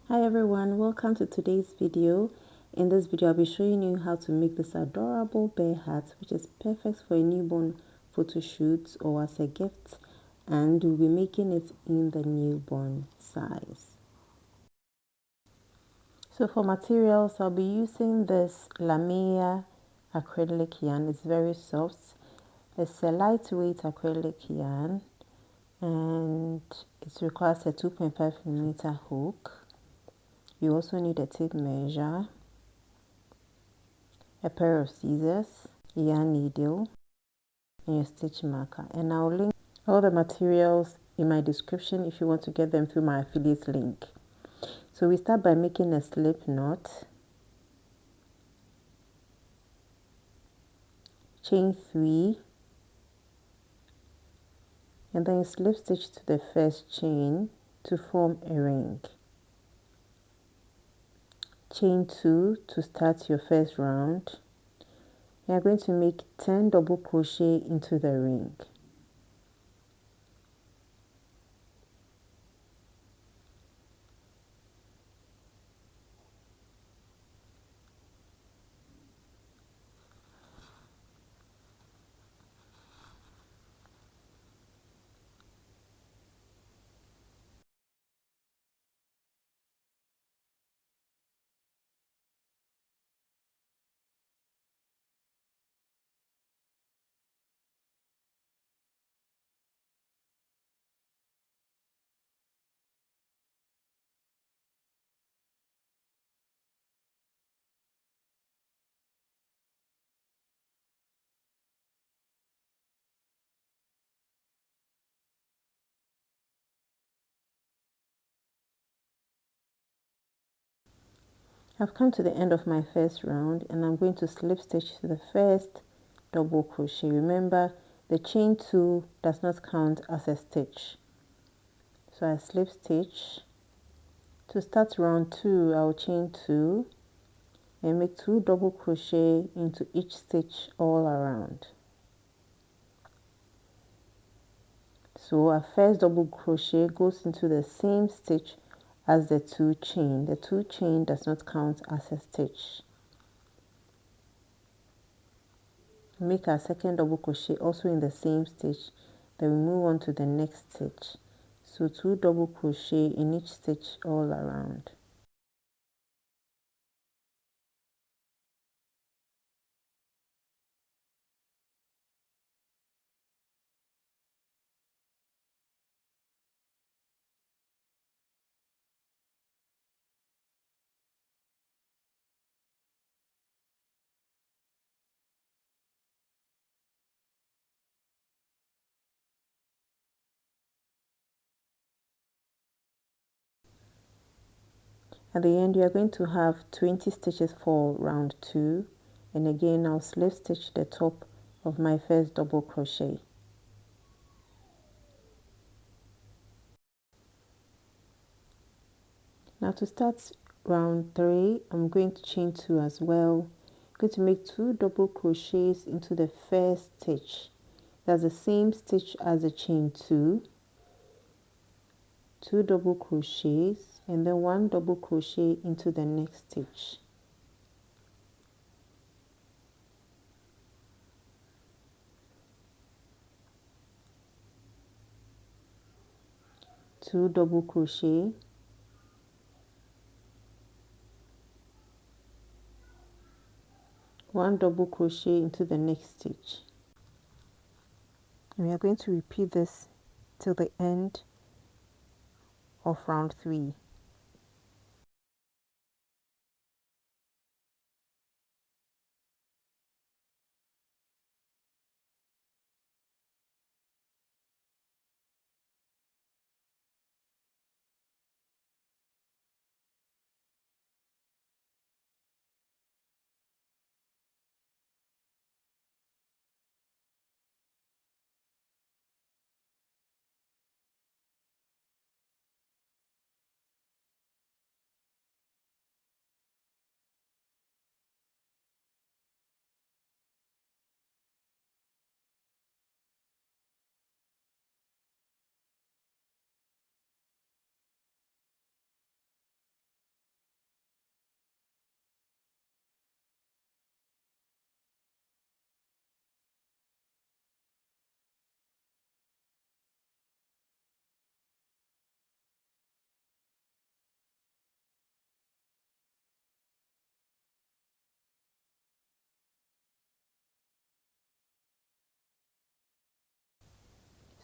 Hi everyone, welcome to today's video. In this video I'll be showing you how to make this adorable bear hat, which is perfect for a newborn photo shoot or as a gift, and we'll be making it in the newborn size. So for materials, I'll be using this Lamia acrylic yarn. It's very soft. It's a lightweight acrylic yarn and it requires a 2.5mm hook. You also need a tape measure, a pair of scissors, a yarn needle, and your stitch marker. And I'll link all the materials in my description if you want to get them through my affiliate link. So we start by making a slip knot, chain 3, and then slip stitch to the first chain to form a ring. Chain 2 to start your first round. You are going to make 10 double crochet into the ring. I've come to the end of my first round and I'm going to slip stitch to the first double crochet. Remember, the chain 2 does not count as a stitch. So I slip stitch. To start round 2, I'll chain 2 and make 2 double crochet into each stitch all around. So our first double crochet goes into the same stitch as the 2 chain. The 2 chain does not count as a stitch. Make our second double crochet also in the same stitch, then we move on to the next stitch. So 2 double crochet in each stitch all around. At the end, you are going to have 20 stitches for round 2, and again I'll slip stitch the top of my first double crochet. Now to start round 3, I'm going to chain 2 as well. I'm going to make 2 double crochets into the first stitch. That's the same stitch as the chain 2. 2 double crochets and then 1 double crochet into the next stitch. Two double crochet, one double crochet into the next stitch. And we are going to repeat this till the end of round 3.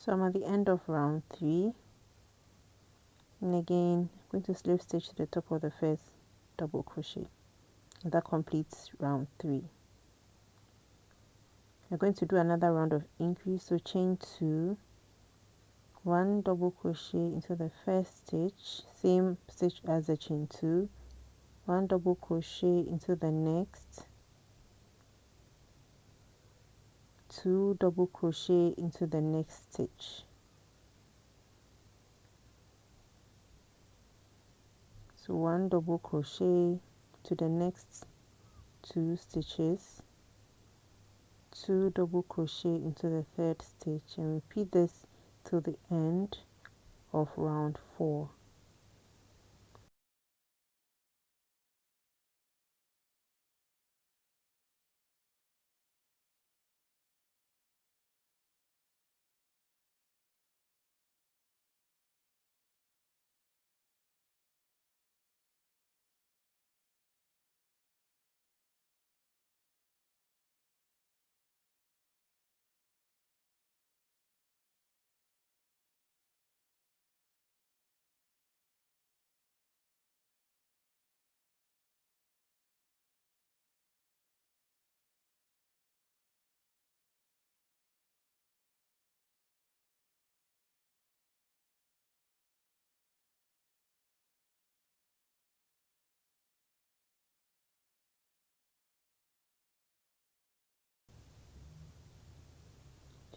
So I'm at the end of round 3, and again I'm going to slip stitch to the top of the first double crochet, and that completes round 3. We're going to do another round of increase, so chain 2, 1 double crochet into the first stitch, same stitch as the chain 2, 1 double crochet into the next, 2 double crochet into the next stitch. So 1 double crochet to the next 2 stitches, 2 double crochet into the third stitch, and repeat this till the end of round 4.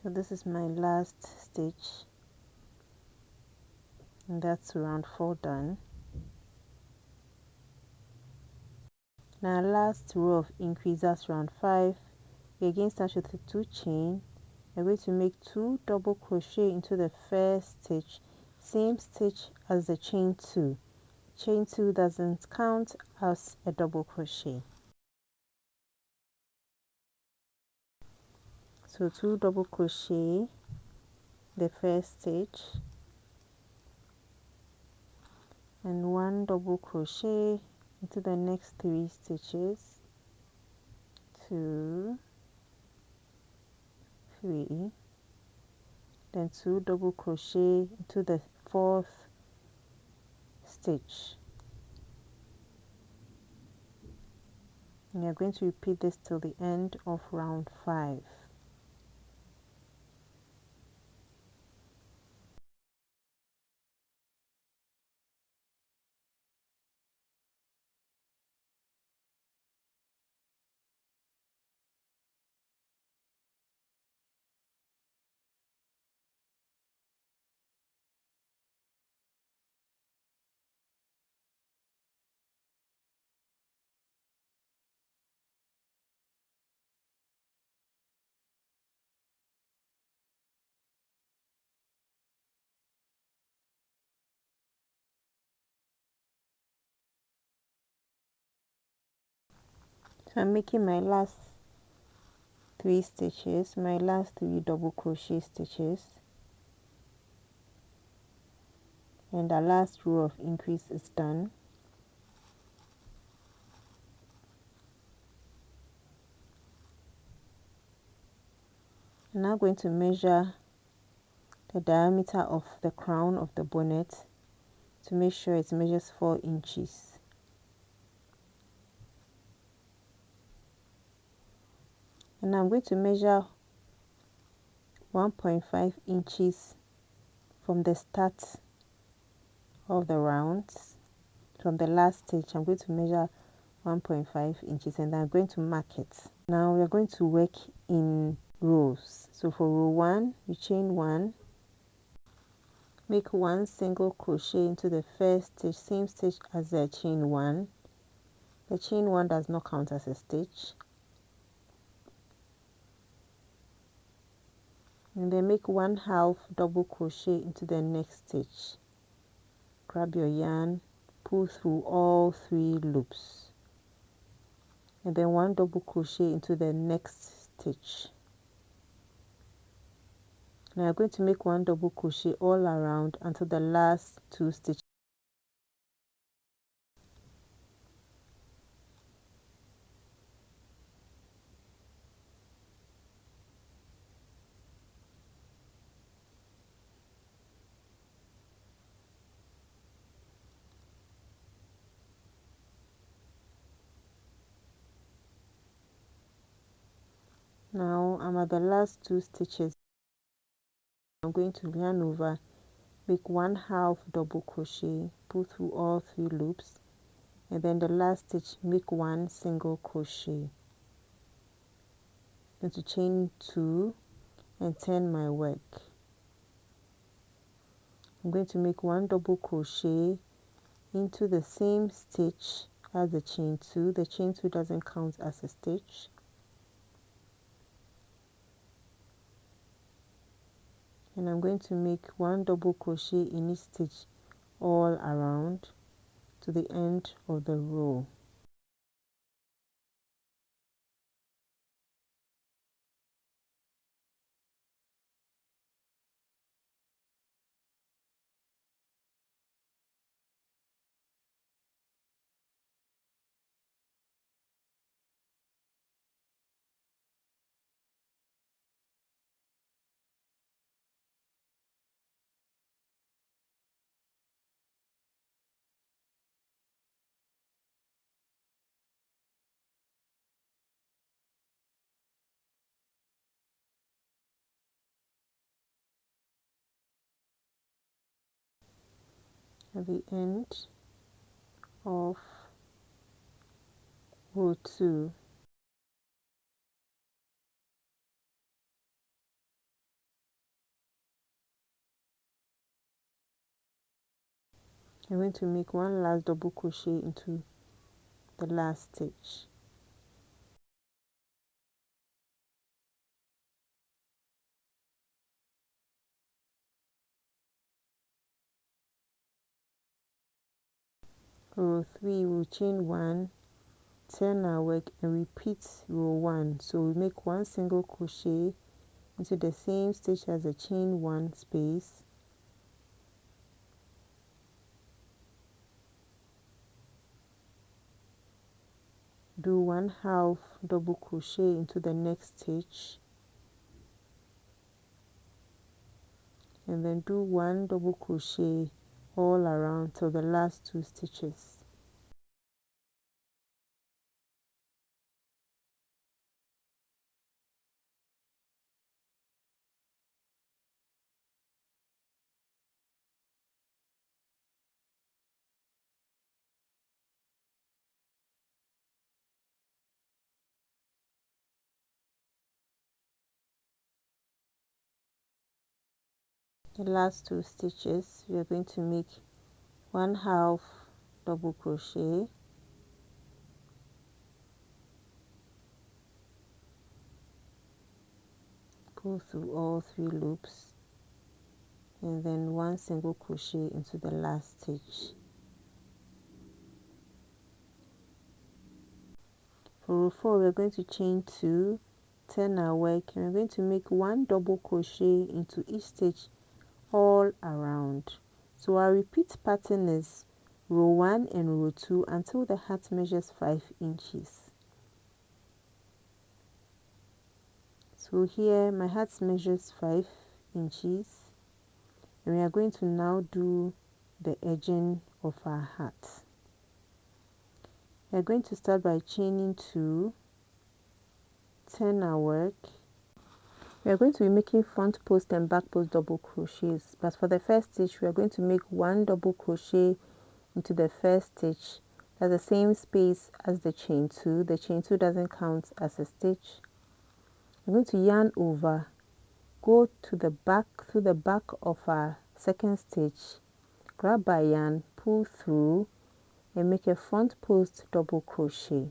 So this is my last stitch, and that's round 4 done. Now last row of increase, that's round 5. We again start with a 2 chain. We're going to make 2 double crochet into the first stitch, same stitch as the chain 2. Chain 2 doesn't count as a double crochet. So 2 double crochet the first stitch, and 1 double crochet into the next 3 stitches, 2, 3, then 2 double crochet into the fourth stitch. And you're going to repeat this till the end of round 5. So I'm making my last 3 stitches, my last 3 double crochet stitches, and the last row of increase is done. I'm now going to measure the diameter of the crown of the bonnet to make sure it measures 4 inches. And I'm going to measure 1.5 inches from the start of the rounds. From the last stitch, I'm going to measure 1.5 inches, and I'm going to mark it. Now we're going to work in rows. So for row 1, you chain 1, make 1 single crochet into the first stitch, same stitch as the chain 1. The chain 1 does not count as a stitch. And then make 1/2 double crochet into the next stitch. Grab your yarn, pull through all 3 loops, and then 1 double crochet into the next stitch. Now you're going to make 1 double crochet all around until the last 2 stitches. I'm at the last 2 stitches. I'm going to yarn over, make 1/2 double crochet, pull through all 3 loops, and then the last stitch make 1 single crochet. Going to chain 2 and turn my work. I'm going to make 1 double crochet into the same stitch as the chain 2. The chain 2 doesn't count as a stitch. And I'm going to make 1 double crochet in each stitch all around to the end of the row. At the end of row 2, I'm going to make 1 last double crochet into the last stitch. Row 3, we'll chain 1, turn our work and repeat row 1. So we make 1 single crochet into the same stitch as the chain 1 space, do 1/2 double crochet into the next stitch, and then do 1 double crochet all around till the last 2 stitches. The last 2 stitches we are going to make 1/2 double crochet, go through all 3 loops, and then 1 single crochet into the last stitch. For row 4, we're going to chain 2, turn our work, and we're going to make 1 double crochet into each stitch all around. So our repeat pattern is row 1 and row 2 until the hat measures 5 inches. So here my hat measures 5 inches, and we are going to now do the edging of our hat. We are going to start by chaining 2, turn our work. We are going to be making front post and back post double crochets, but for the first stitch we are going to make 1 double crochet into the first stitch. That's the same space as the chain 2. The chain 2 doesn't count as a stitch. I'm going to yarn over, go to the back through the back of our second stitch, grab our yarn, pull through, and make a front post double crochet.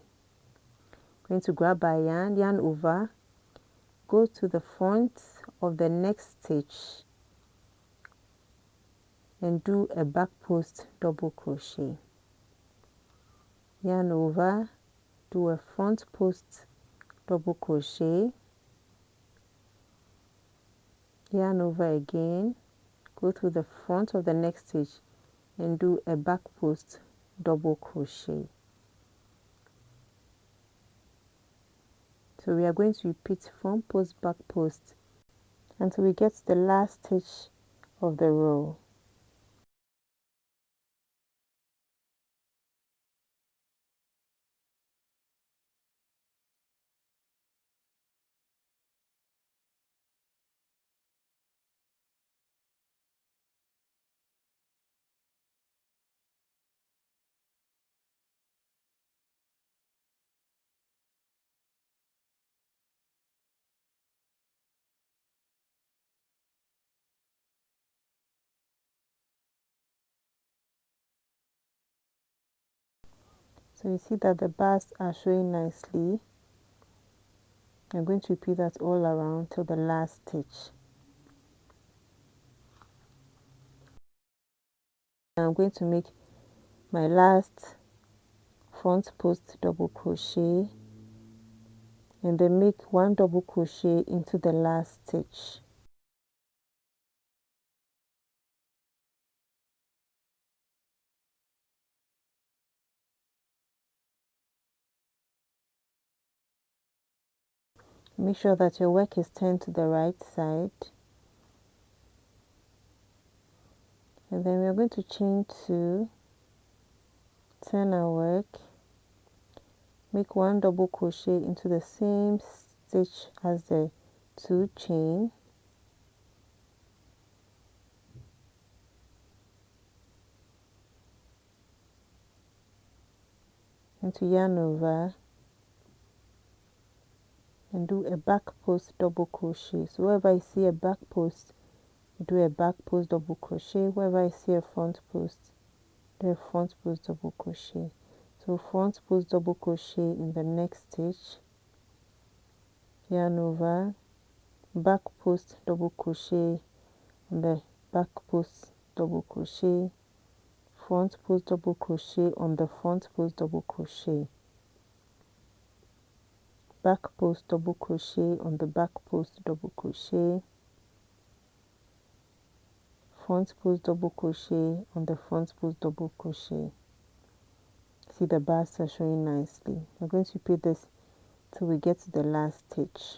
Going to grab our yarn, yarn over, go to the front of the next stitch and do a back post double crochet. Yarn over, do a front post double crochet, yarn over again, go through the front of the next stitch and do a back post double crochet. So we are going to repeat front post, back post until we get to the last stitch of the row. So you see that the bars are showing nicely. I'm going to repeat that all around till the last stitch. I'm going to make my last front post double crochet and then make 1 double crochet into the last stitch. Make sure that your work is turned to the right side. And then we are going to chain 2, turn our work, make 1 double crochet into the same stitch as the 2 chain, into yarn over, and do a back post double crochet. So wherever I see a back post, do a back post double crochet. Wherever I see a front post, do a front post double crochet. So front post double crochet in the next stitch, yarn over, back post double crochet on the back post double crochet, front post double crochet on the front post double crochet, back post double crochet on the back post double crochet, front post double crochet on the front post double crochet. See, the bars are showing nicely. I'm going to repeat this till we get to the last stitch.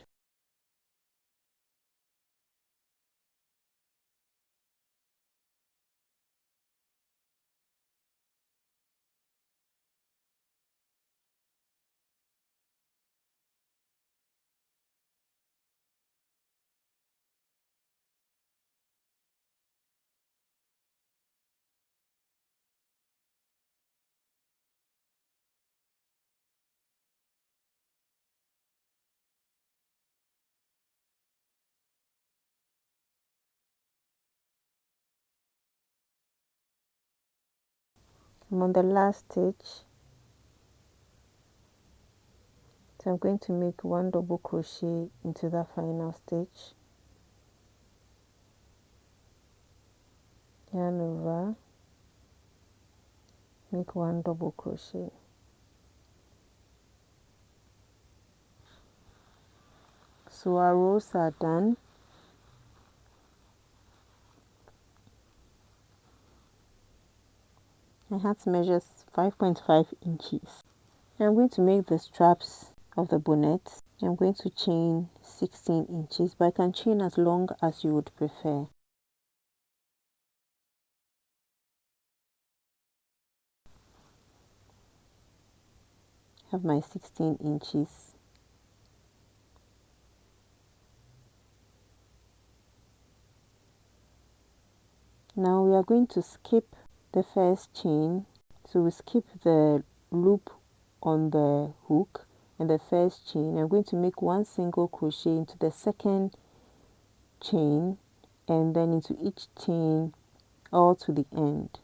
I'm on the last stitch, so I'm going to make 1 double crochet into that final stitch, yarn over, make 1 double crochet. So our rows are done. My hat measures 5.5 inches. I'm going to make the straps of the bonnet. I'm going to chain 16 inches, but I can chain as long as you would prefer. I have my 16 inches. Now we are going to skip the first chain. So we skip the loop on the hook and the first chain. I'm going to make 1 single crochet into the second chain and then into each chain all to the end.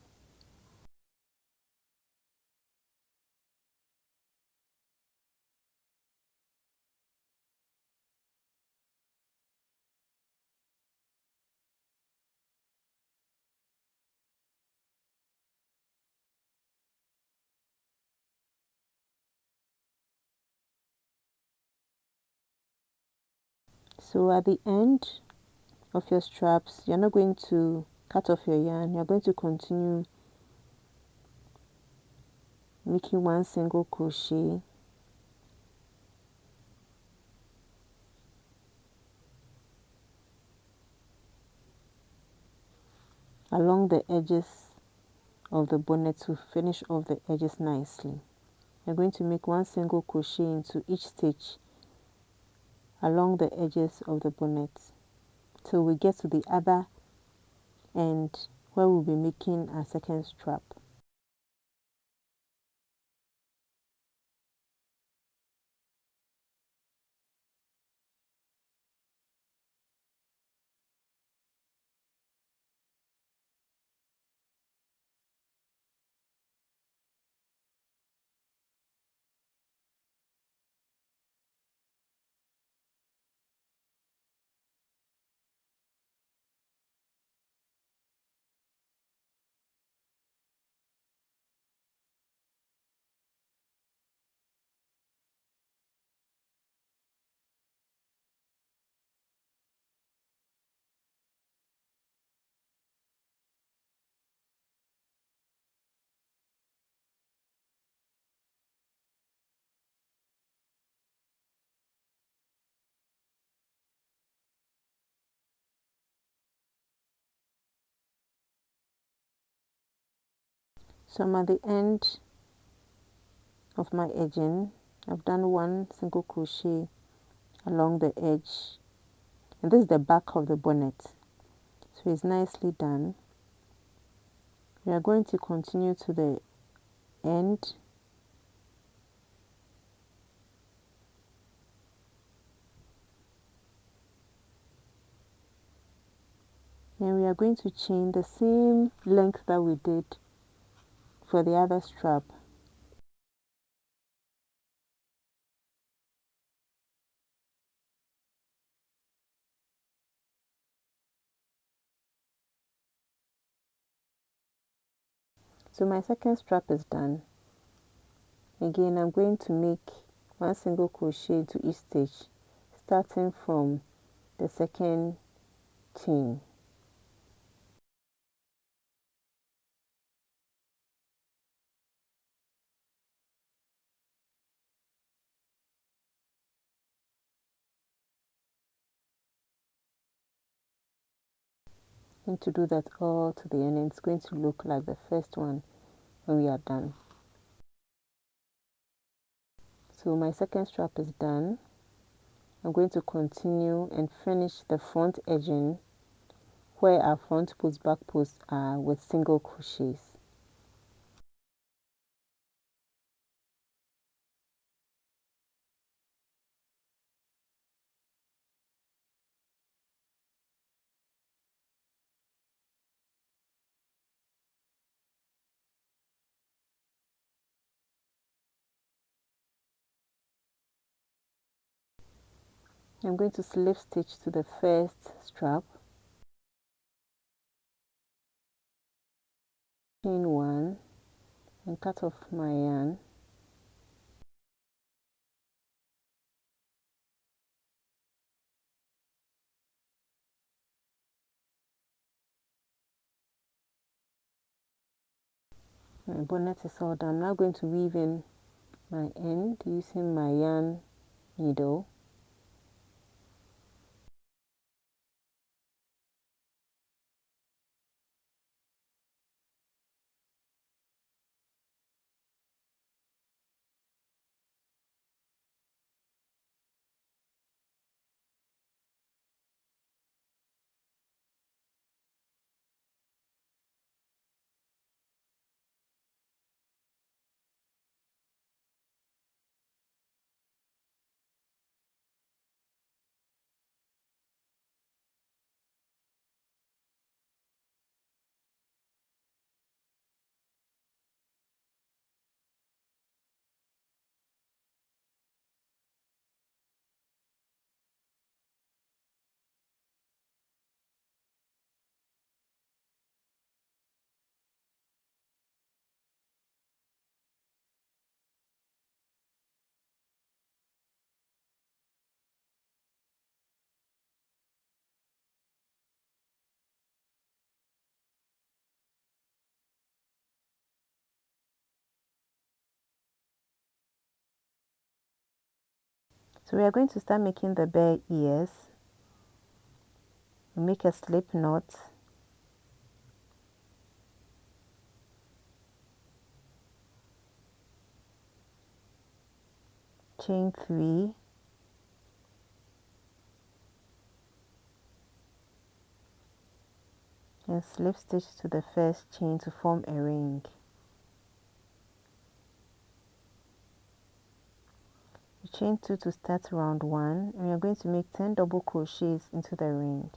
So at the end of your straps, you're not going to cut off your yarn. You're going to continue making 1 single crochet along the edges of the bonnet to finish off the edges nicely. You're going to make 1 single crochet into each stitch along the edges of the bonnet till we get to the other end where we'll be making our second strap. So I'm at the end of my edging. I've done one single crochet along the edge, and this is the back of the bonnet, so it's nicely done. We are going to continue to the end. And we are going to chain the same length that we did for the other strap. So my second strap is done. Again, I'm going to make one single crochet into each stitch, starting from the second chain. And to do that all to the end, and it's going to look like the first one when we are done. So my second strap is done. I'm going to continue and finish the front edging where our front post back posts are with single crochets. I'm going to slip stitch to the first strap, chain one, and cut off my yarn. My bonnet is all done. I'm now going to weave in my end using my yarn needle. So we are going to start making the bear ears. We make a slip knot, chain 3, and slip stitch to the first chain to form a ring. We chain 2 to start round 1, and we are going to make 10 double crochets into the ring.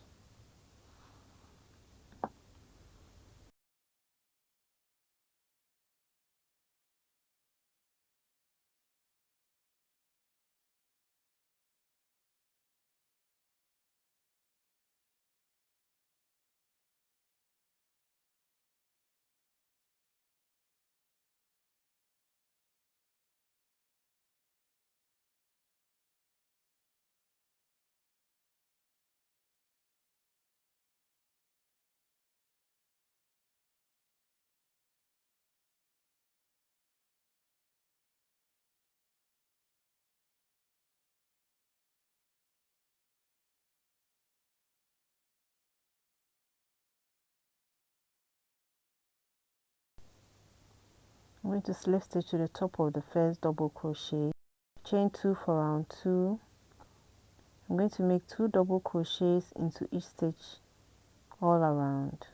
I'm going to slip stitch to the top of the first double crochet, chain 2 for round 2. I'm going to make 2 double crochets into each stitch all around.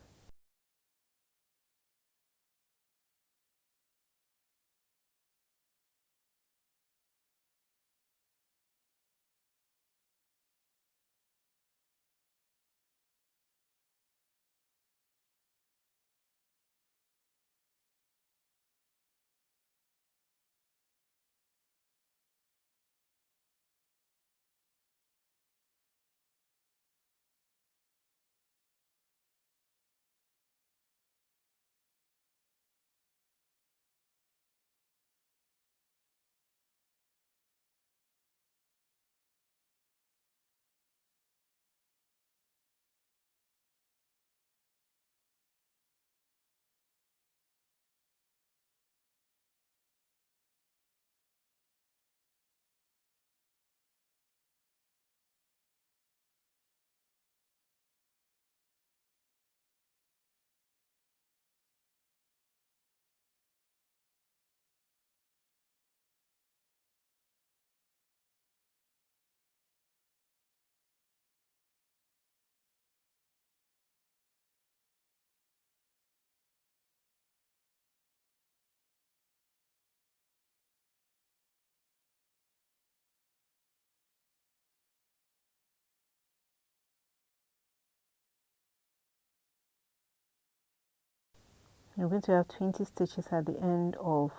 I'm going to have 20 stitches at the end of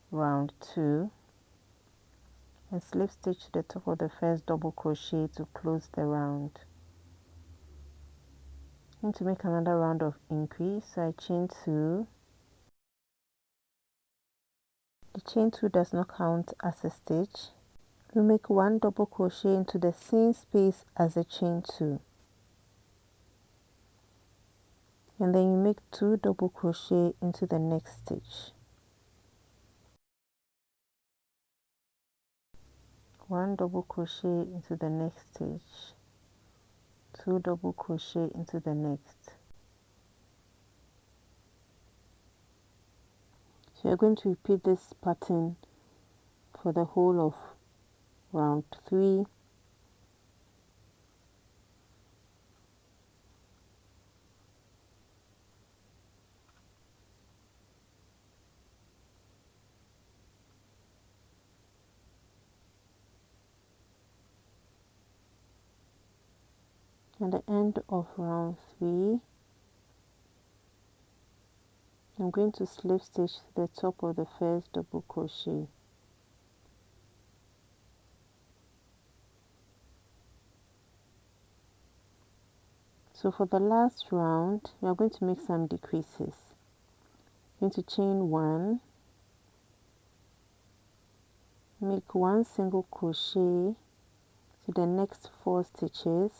round 2 and slip stitch to the top of the first double crochet to close the round. I'm going to make another round of increase, so I chain 2. The chain 2 does not count as a stitch. You make 1 double crochet into the same space as the chain 2, and then you make 2 double crochet into the next stitch. 1 double crochet into the next stitch, 2 double crochet into the next. So you're going to repeat this pattern for the whole of round 3. At the end of round 3, I'm going to slip stitch to the top of the first double crochet. So for the last round, we are going to make some decreases. I'm going to chain 1, make 1 single crochet to the next 4 stitches,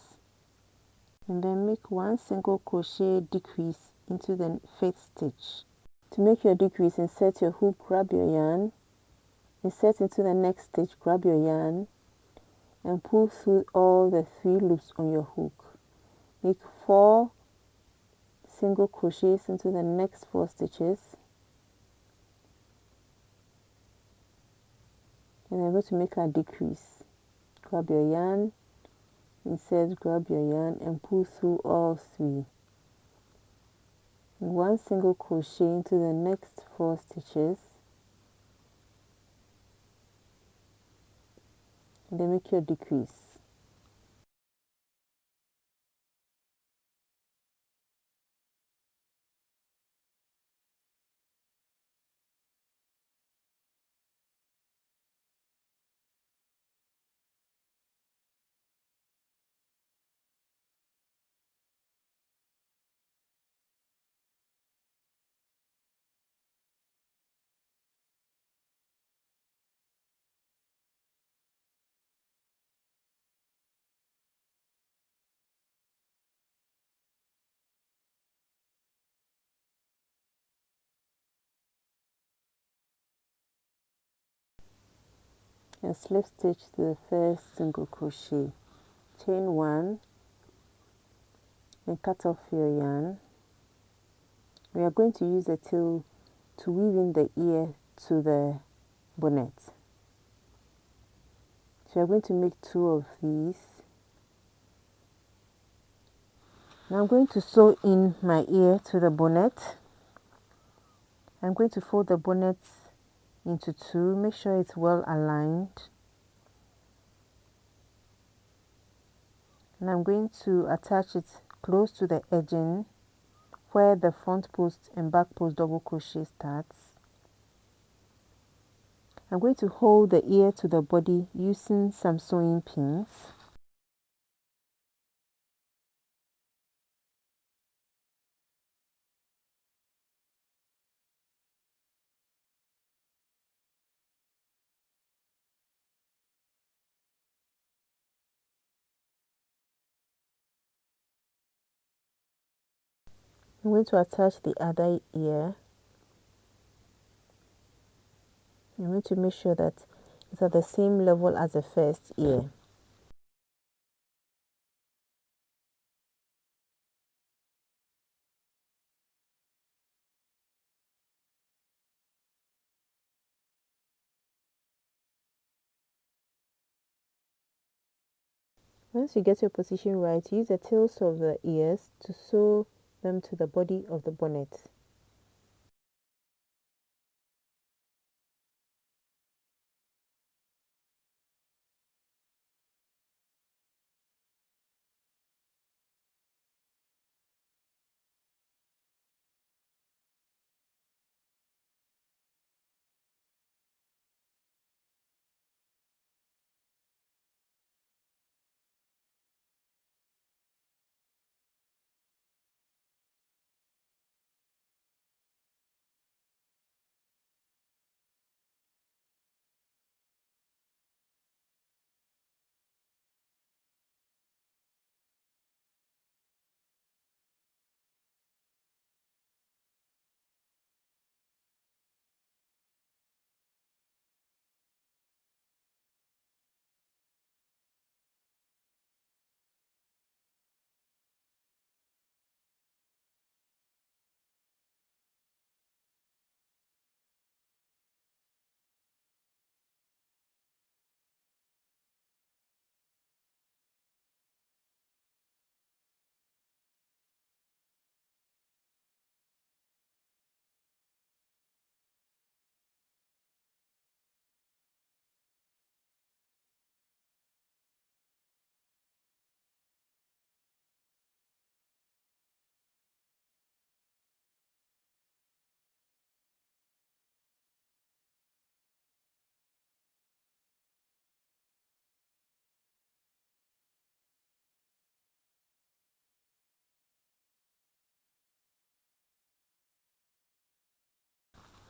and then make 1 single crochet decrease into the 5th stitch. To make your decrease, insert your hook, grab your yarn, insert into the next stitch, grab your yarn, and pull through all the 3 loops on your hook. Make 4 single crochets into the next 4 stitches, and I'm going to make a decrease. Grab your yarn, insert, grab your yarn, and pull through all 3. 1 single crochet into the next 4 stitches, and then make your decrease. And slip stitch to the first single crochet, chain 1, and cut off your yarn. We are going to use the tail to weave in the ear to the bonnet. So I'm going to make 2 of these. Now I'm going to sew in my ear to the bonnet. I'm going to fold the bonnet into 2. Make sure it's well aligned. And I'm going to attach it close to the edging where the front post and back post double crochet starts. I'm going to hold the ear to the body using some sewing pins. I'm going to attach the other ear. I'm going to make sure that it's at the same level as the first ear. Once you get your position right, use the tails of the ears to sew them to the body of the bonnet.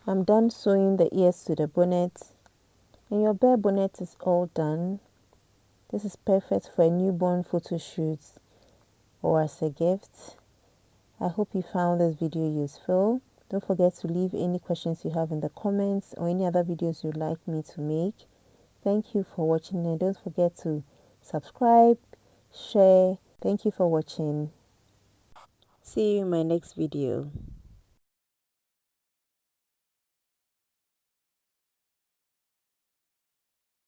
I'm done sewing the ears to the bonnet, and your bear bonnet is all done. This is perfect for a newborn photo shoot or as a gift. I hope you found this video useful. Don't forget to leave any questions you have in the comments or any other videos you'd like me to make. Thank you for watching, and don't forget to subscribe, share. Thank you for watching. See you in my next video.